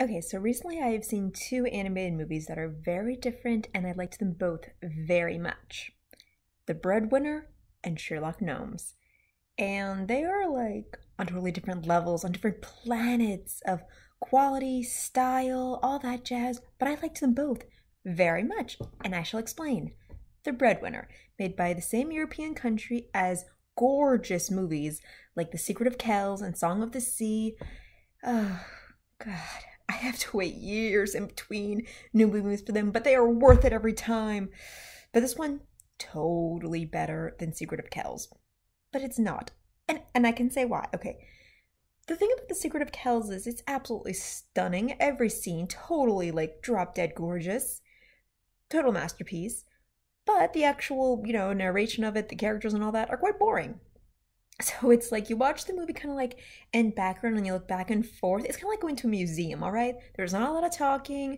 Okay, so recently I have seen two animated movies that are very different and I liked them both very much. The Breadwinner and Sherlock Gnomes. And they are like on totally different levels, on different planets of quality, style, all that jazz, but I liked them both very much, and I shall explain. The Breadwinner, made by the same European country as gorgeous movies like The Secret of Kells and Song of the Sea. Oh, God. I have to wait years in between new movies for them, but they are worth it every time. But this one, totally better than Secret of Kells. But it's not. And I can say why. Okay. The thing about The Secret of Kells is it's absolutely stunning. Every scene, totally like drop dead gorgeous. Total masterpiece. But the actual, narration of it, the characters and all that are quite boring. So it's like you watch the movie kind of like in background and you look back and forth. It's kind of like going to a museum, all right? There's not a lot of talking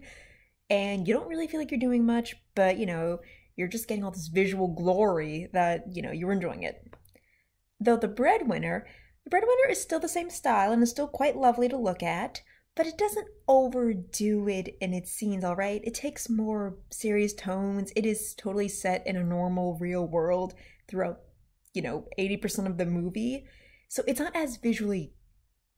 and you don't really feel like you're doing much, but you're just getting all this visual glory that, you're enjoying it. Though the breadwinner is still the same style and is still quite lovely to look at, but it doesn't overdo it in its scenes, all right? It takes more serious tones. It is totally set in a normal, real world throughout 80% of the movie. So it's not as visually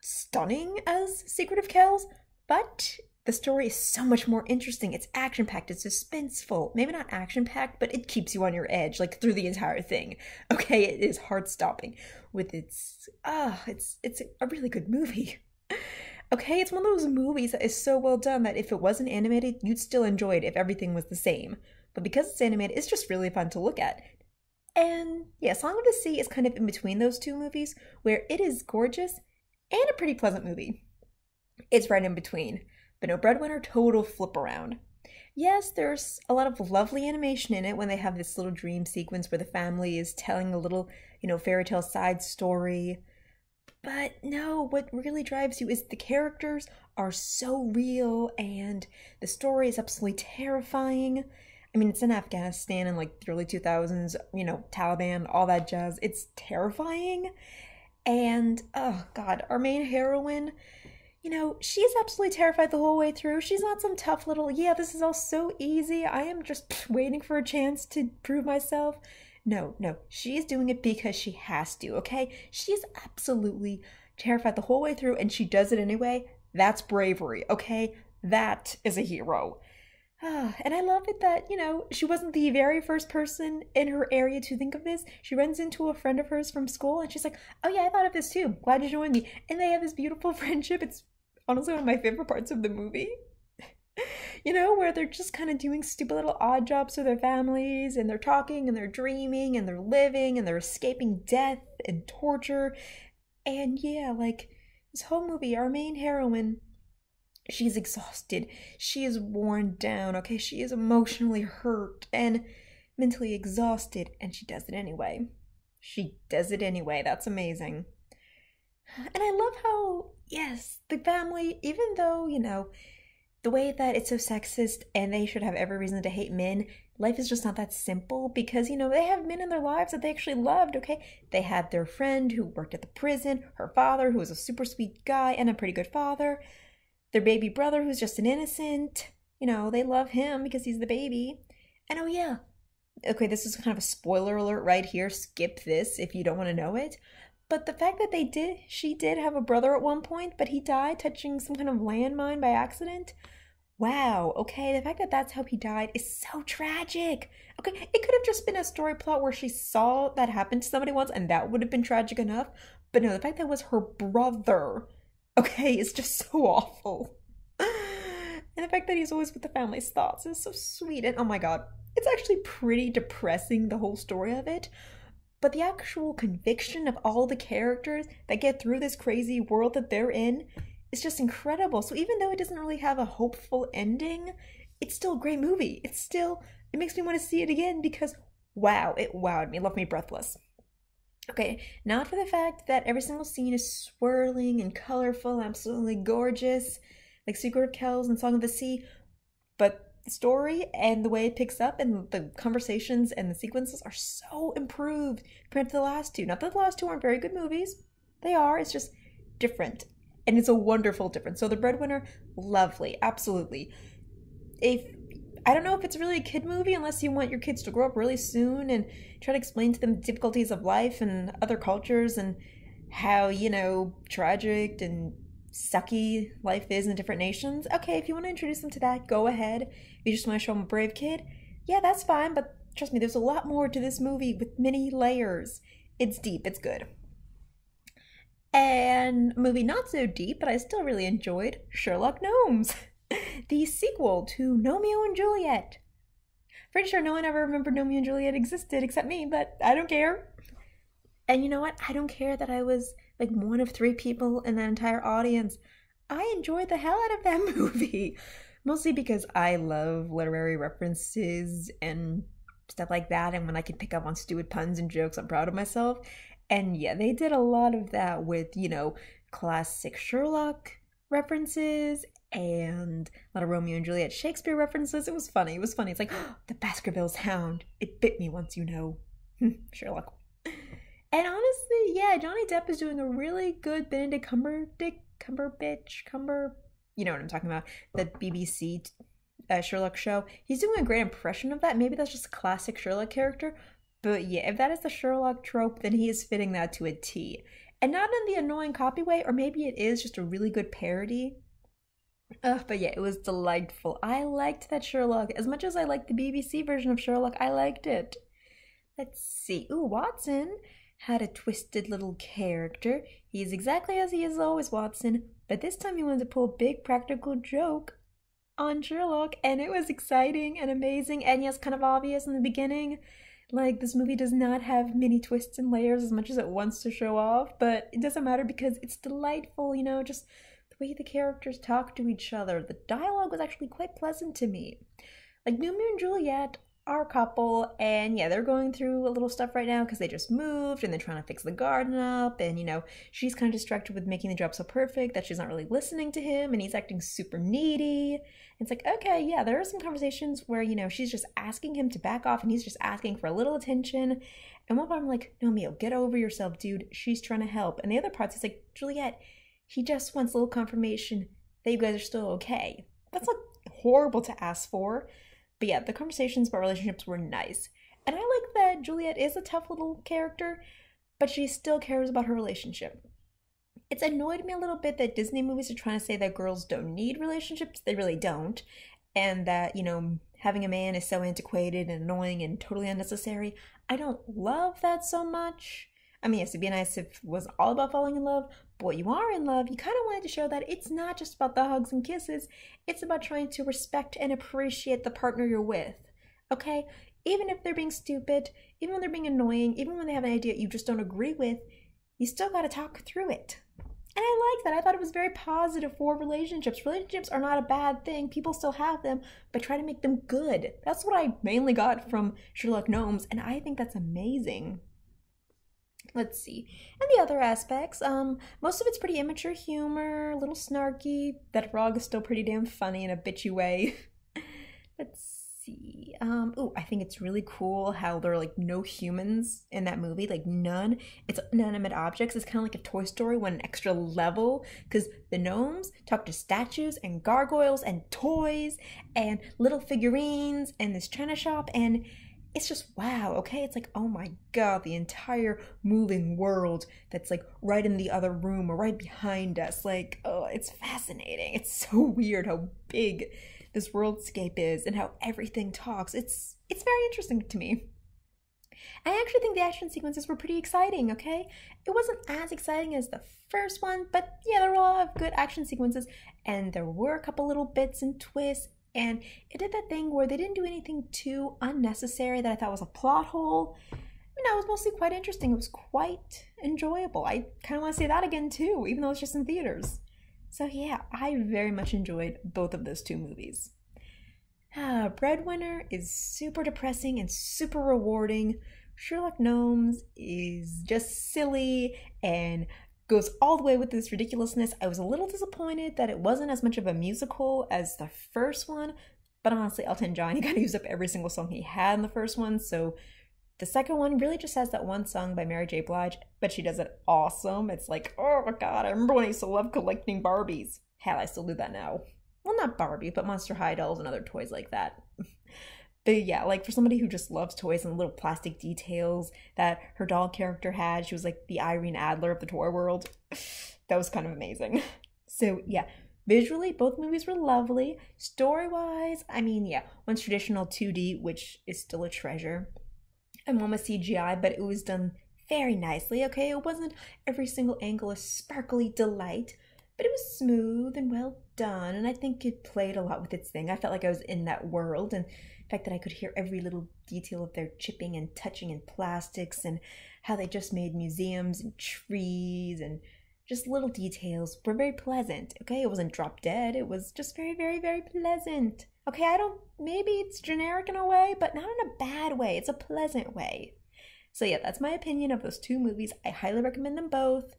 stunning as Secret of Kells, but the story is so much more interesting. It's action packed, it's suspenseful. Maybe not action packed, but it keeps you on your edge like through the entire thing. Okay, it is heart stopping with it's a really good movie. Okay, it's one of those movies that is so well done that if it wasn't animated, you'd still enjoy it if everything was the same. But because it's animated, it's just really fun to look at. And yeah, Song of the Sea is kind of in between those two movies, where it is gorgeous and a pretty pleasant movie. It's right in between. But no, Breadwinner, total flip around. Yes, there's a lot of lovely animation in it when they have this little dream sequence where the family is telling a little, fairy tale side story. But no, what really drives you is the characters are so real and the story is absolutely terrifying. I mean, it's in Afghanistan in like the early 2000s, Taliban, all that jazz. It's terrifying. And oh God, our main heroine, she's absolutely terrified the whole way through. She's not some tough little, yeah, this is all so easy. I am just waiting for a chance to prove myself. No, no, she's doing it because she has to, okay? She's absolutely terrified the whole way through and she does it anyway. That's bravery, okay? That is a hero. And I love it that, she wasn't the very first person in her area to think of this. She runs into a friend of hers from school and she's like, oh yeah, I thought of this too. Glad you joined me. And they have this beautiful friendship. It's honestly one of my favorite parts of the movie. Where they're just kind of doing stupid little odd jobs for their families and they're talking and they're dreaming and they're living and they're escaping death and torture. And yeah, like this whole movie, our main heroine, she's exhausted. She is worn down, okay? She is emotionally hurt and mentally exhausted, and she does it anyway. She does it anyway. That's amazing. And I love how, yes, the family, even though, the way that it's so sexist and they should have every reason to hate men, life is just not that simple because, they have men in their lives that they actually loved, okay? They had their friend who worked at the prison, her father who was a super sweet guy and a pretty good father, their baby brother who's just an innocent. They love him because he's the baby. And oh yeah, okay, this is kind of a spoiler alert right here. Skip this if you don't want to know it. But the fact that she did have a brother at one point, but he died touching some kind of landmine by accident. Wow, okay, the fact that that's how he died is so tragic. Okay, it could have just been a story plot where she saw that happen to somebody once and that would have been tragic enough. But no, the fact that it was her brother, okay, it's just so awful. And the fact that he's always with the family's thoughts is so sweet. And oh my god, it's actually pretty depressing, the whole story of it. But the actual conviction of all the characters that get through this crazy world that they're in is just incredible. So even though it doesn't really have a hopeful ending, it's still a great movie. It makes me want to see it again because wow, it wowed me, left me breathless. Okay, not for the fact that every single scene is swirling and colorful, absolutely gorgeous, like Secret of Kells and Song of the Sea, but the story and the way it picks up and the conversations and the sequences are so improved compared to the last two. Not that the last two aren't very good movies. They are, it's just different. And it's a wonderful difference. So the Breadwinner, lovely, absolutely. If I don't know if it's really a kid movie unless you want your kids to grow up really soon and try to explain to them the difficulties of life and other cultures and how, tragic and sucky life is in different nations. Okay, if you want to introduce them to that, go ahead. If you just want to show them a brave kid, yeah, that's fine, but trust me, there's a lot more to this movie with many layers. It's deep, it's good. And a movie not so deep, but I still really enjoyed Sherlock Gnomes, the sequel to Romeo and Juliet. Pretty sure no one ever remembered Romeo and Juliet existed except me, but I don't care. And you know what? I don't care that I was like one of three people in that entire audience. I enjoyed the hell out of that movie. Mostly because I love literary references and stuff like that. And when I can pick up on stupid puns and jokes, I'm proud of myself. And yeah, they did a lot of that with, classic Sherlock references and a lot of Romeo and Juliet Shakespeare references. It was funny. It was funny. It's like, oh, the Baskervilles hound. It bit me once, Sherlock. And honestly, yeah, Johnny Depp is doing a really good Benedict you know what I'm talking about, the BBC Sherlock show. He's doing a great impression of that. Maybe that's just a classic Sherlock character, but yeah, if that is the Sherlock trope, then he is fitting that to a T. And not in the annoying copy way, or maybe it is just a really good parody. But yeah, it was delightful. I liked that Sherlock. As much as I liked the BBC version of Sherlock, I liked it. Let's see. Ooh, Watson had a twisted little character. He's exactly as he is always, Watson, but this time he wanted to pull a big practical joke on Sherlock, and it was exciting and amazing, and yes, kind of obvious in the beginning. Like, this movie does not have many twists and layers as much as it wants to show off, but it doesn't matter because it's delightful, just the way the characters talk to each other. The dialogue was actually quite pleasant to me. Like, Romeo and Juliet are a couple, and yeah, they're going through a little stuff right now because they just moved and they're trying to fix the garden up, and she's kind of distracted with making the job so perfect that she's not really listening to him, and he's acting super needy. It's like, okay, yeah, there are some conversations where she's just asking him to back off and he's just asking for a little attention, and one part I'm like, no, Mio, get over yourself, dude, she's trying to help. And the other parts it's like, Juliet, he just wants a little confirmation that you guys are still okay. That's not horrible to ask for. But yeah, the conversations about relationships were nice. And I like that Juliet is a tough little character, but she still cares about her relationship. It's annoyed me a little bit that Disney movies are trying to say that girls don't need relationships. They really don't. And that, having a man is so antiquated and annoying and totally unnecessary. I don't love that so much. I mean, yes, it'd be nice if it was all about falling in love, but when you are in love, you kind of wanted to show that it's not just about the hugs and kisses, it's about trying to respect and appreciate the partner you're with, okay? Even if they're being stupid, even when they're being annoying, even when they have an idea you just don't agree with, you still gotta talk through it. And I like that. I thought it was very positive for relationships. Relationships are not a bad thing. People still have them, but try to make them good. That's what I mainly got from Sherlock Gnomes, and I think that's amazing. Let's see. And the other aspects, most of it's pretty immature humor, a little snarky. That frog is still pretty damn funny in a bitchy way. Let's see. I think it's really cool how there are like no humans in that movie, like none. It's inanimate objects. It's kind of like a Toy Story went an extra level because the gnomes talk to statues and gargoyles and toys and little figurines and this china shop, and it's just wow, okay? It's like, oh my god, the entire moving world that's like right in the other room or right behind us. Like, oh, it's fascinating. It's so weird how big this worldscape is and how everything talks. It's very interesting to me. I actually think the action sequences were pretty exciting, okay? It wasn't as exciting as the first one, but yeah, there were a lot of good action sequences, and there were a couple little bits and twists. And it did that thing where they didn't do anything too unnecessary that I thought was a plot hole. I mean, that was mostly quite interesting. It was quite enjoyable. I kind of want to see that again too, even though it's just in theaters. So yeah, I very much enjoyed both of those two movies. Breadwinner is super depressing and super rewarding. Sherlock Gnomes is just silly and goes all the way with this ridiculousness. I was a little disappointed that it wasn't as much of a musical as the first one, but honestly, Elton John, he kind of used up every single song he had in the first one, so The second one really just has that one song by Mary J. Blige, but she does it awesome. It's like, oh my god, I remember when I used to love collecting Barbies. Hell, I still do that now. Well, not Barbie, but Monster High dolls and other toys like that. But yeah, like for somebody who just loves toys and little plastic details that her doll character had, she was like the Irene Adler of the toy world. That was kind of amazing. So yeah, visually, both movies were lovely. Story wise, I mean, yeah, one's traditional 2D, which is still a treasure, and one was CGI, but it was done very nicely, okay? It wasn't every single angle a sparkly delight, but it was smooth and well done, and I think it played a lot with its thing. I felt like I was in that world, and the fact that I could hear every little detail of their chipping and touching in plastics, and how they just made museums and trees and just little details were very pleasant, okay? It wasn't drop dead, it was just very, very, very pleasant. Okay, I don't, maybe it's generic in a way, but not in a bad way. It's a pleasant way. So yeah, that's my opinion of those two movies. I highly recommend them both.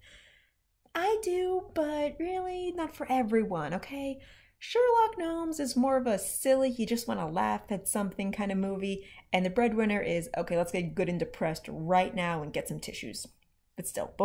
I do, but really not for everyone, okay? Sherlock Gnomes is more of a silly, you just want to laugh at something kind of movie, and The Breadwinner is, okay, let's get good and depressed right now and get some tissues. But still, both